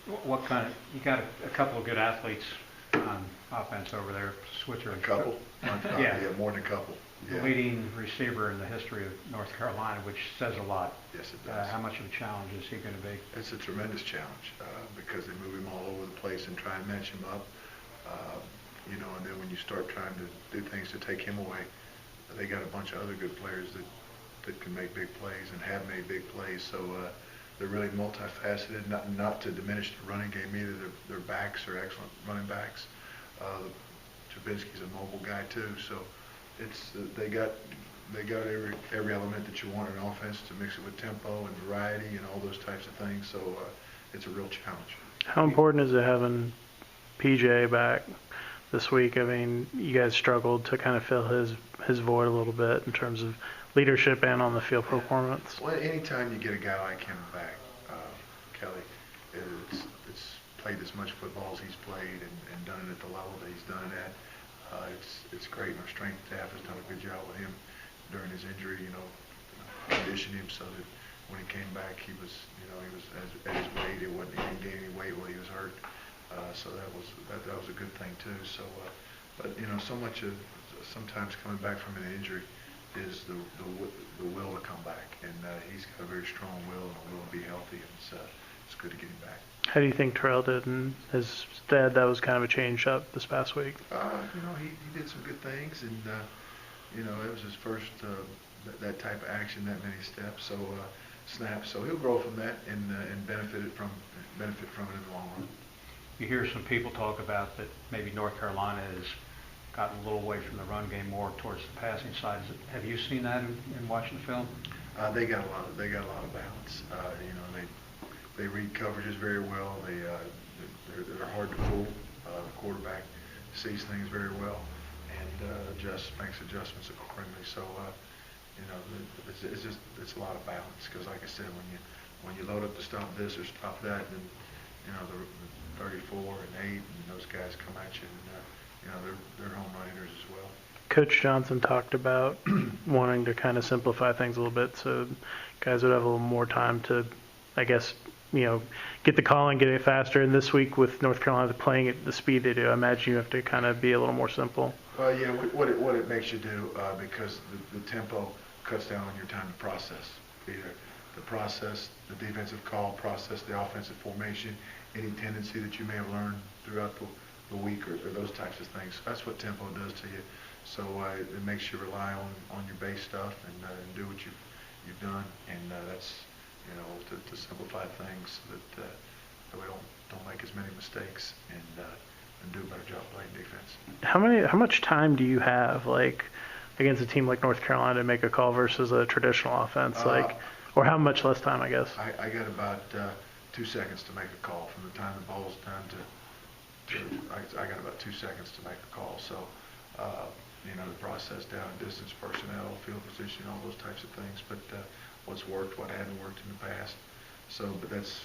What kind of, you got a couple of good athletes on offense over there, Switzer. A couple? Yeah. Yeah, more than a couple. The Yeah. leading receiver in the history of North Carolina, which says a lot. Yes, it does. How much of a challenge is he going to be? It's a tremendous challenge because they move him all over the place and try and match him up. And then when you start trying to do things to take him away, they got a bunch of other good players that can make big plays and have made big plays. So they're really multifaceted. Not to diminish the running game either. Their backs are excellent running backs. Trubisky's a mobile guy too. So it's they got every element that you want in an offense to mix it with tempo and variety and all those types of things. So it's a real challenge. How important is it having PJ back this week? I mean, you guys struggled to kind of fill his void a little bit in terms of leadership and on the field performance. Well, anytime you get a guy like him back, Kelly, it's played as much football as he's played and done it at the level that he's done it at. It's great. And our strength staff has done a good job with him during his injury. Conditioned him so that when he came back, he was at his weight. He didn't gain any weight while he was hurt. So that was a good thing too. So, but so much of sometimes coming back from an injury is the will to come back, and he's got a very strong will and a will to be healthy, and it's good to get him back. How do you think Terrell did in his stead? That was kind of a change up this past week. He did some good things, and it was his first that type of action, that many steps, so snaps. So he'll grow from that and benefit from it in the long run. You hear some people talk about that maybe North Carolina has gotten a little away from the run game, more towards the passing side. Have you seen that in watching the film? They got a lot of balance. They read coverages very well. They're hard to fool. The quarterback sees things very well and makes adjustments accordingly. So it's a lot of balance because, like I said, when you load up to stop this or stop that, then the 34 and 8 and those guys come at you, and they're home run hitters as well. Coach Johnson talked about wanting to kind of simplify things a little bit so guys would have a little more time to, I guess, get the call and get it faster. And this week with North Carolina playing at the speed they do, I imagine you have to kind of be a little more simple. Well, yeah, what it makes you do, because the tempo cuts down on your time to process. Either the process, the defensive call, process the offensive formation, any tendency that you may have learned throughout the week or those types of things. That's what tempo does to you. So it makes you rely on your base stuff and do what you've done, and that's to simplify things so that we don't make as many mistakes and do a better job playing defense. How much time do you have, like, against a team like North Carolina to make a call versus a traditional offense, or how much less time, I guess? I got about 2 seconds to make a call from the time the ball's done to I got about 2 seconds to make a call. So the process down, distance, personnel, field position, all those types of things. But what's worked, what hadn't worked in the past. So, but that's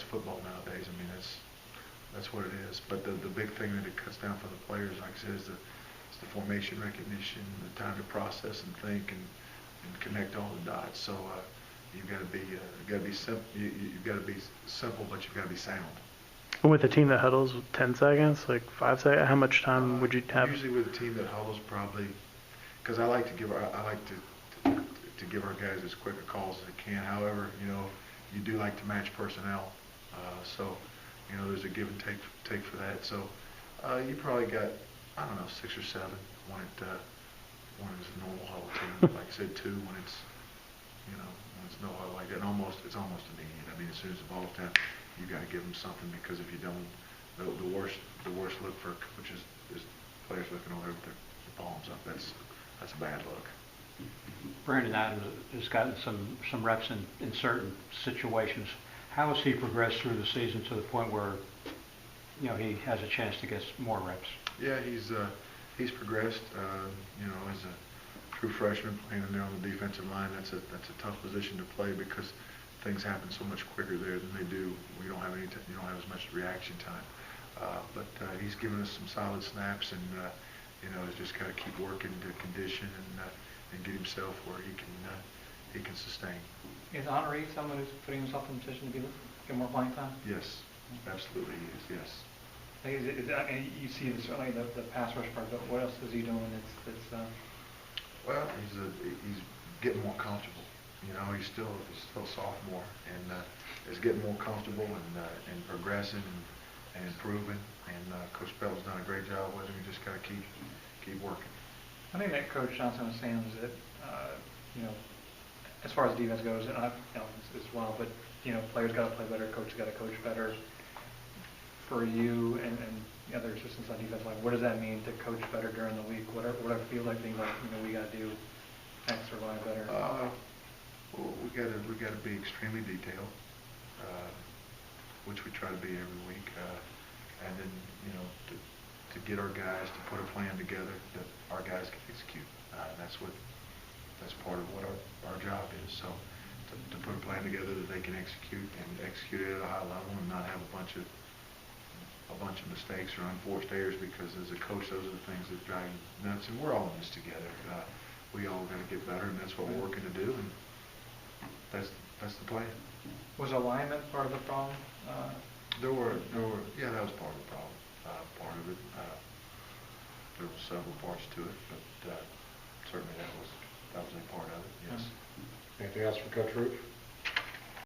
football nowadays. I mean, that's what it is. But the big thing that it cuts down for the players, like I said, is the formation recognition, the time to process and think and connect all the dots. So you've got to be simple. You've got to be simple, but you've got to be sound. With a team that huddles 10 seconds, like 5 seconds, how much time would you have? Usually with a team that huddles, probably, because I like to give our guys as quick a call as they can. However, you do like to match personnel, so there's a give and take for that. So you probably got 6 or 7 when it's a normal huddle team. Like I said, 2 when it's no huddle like that. And it's almost immediate. I mean, as soon as the ball's down, you got to give them something, because if you don't, the worst look for a coach is players looking over with their palms up. That's a bad look. Brandon Adams has gotten some reps in certain situations. How has he progressed through the season to the point where he has a chance to get more reps? Yeah, he's progressed. As a true freshman playing in there on the defensive line, that's a tough position to play because things happen so much quicker there than they do. You don't have as much reaction time. But he's given us some solid snaps, and he's just got to keep working to condition and get himself where he can sustain. Is Honore someone who's putting himself in a position to get more playing time? Yes, Absolutely he is, yes. I mean, you see certainly the pass rush part, but what else is he doing Well, he's getting more comfortable. You know, he's still a sophomore, and is getting more comfortable and progressing and improving. And Coach Pelt's done a great job with him. You just got to keep working. I think that Coach Johnson was saying was that, you know, as far as defense goes, and offense as well, but, you know, players got to play better, coaches got to coach better. For you and the other assistants on defense line, what does that mean to coach better during the week? What are feel like things like, you know, we got to do X or Y better? Well, we got to be extremely detailed, which we try to be every week, and then, you know, to get our guys to put a plan together that our guys can execute. That's part of what our job is. So to put a plan together that they can execute and execute it at a high level and not have a bunch of mistakes or unforced errors, because as a coach, those are the things that drive you nuts. And we're all in this together. We all got to get better, and that's what we're working to do. And that's the plan. Was alignment part of the problem? There were yeah, that was part of the problem. Part of it. There were several parts to it, but certainly that was a part of it. Yes. Anything else for Coach Root?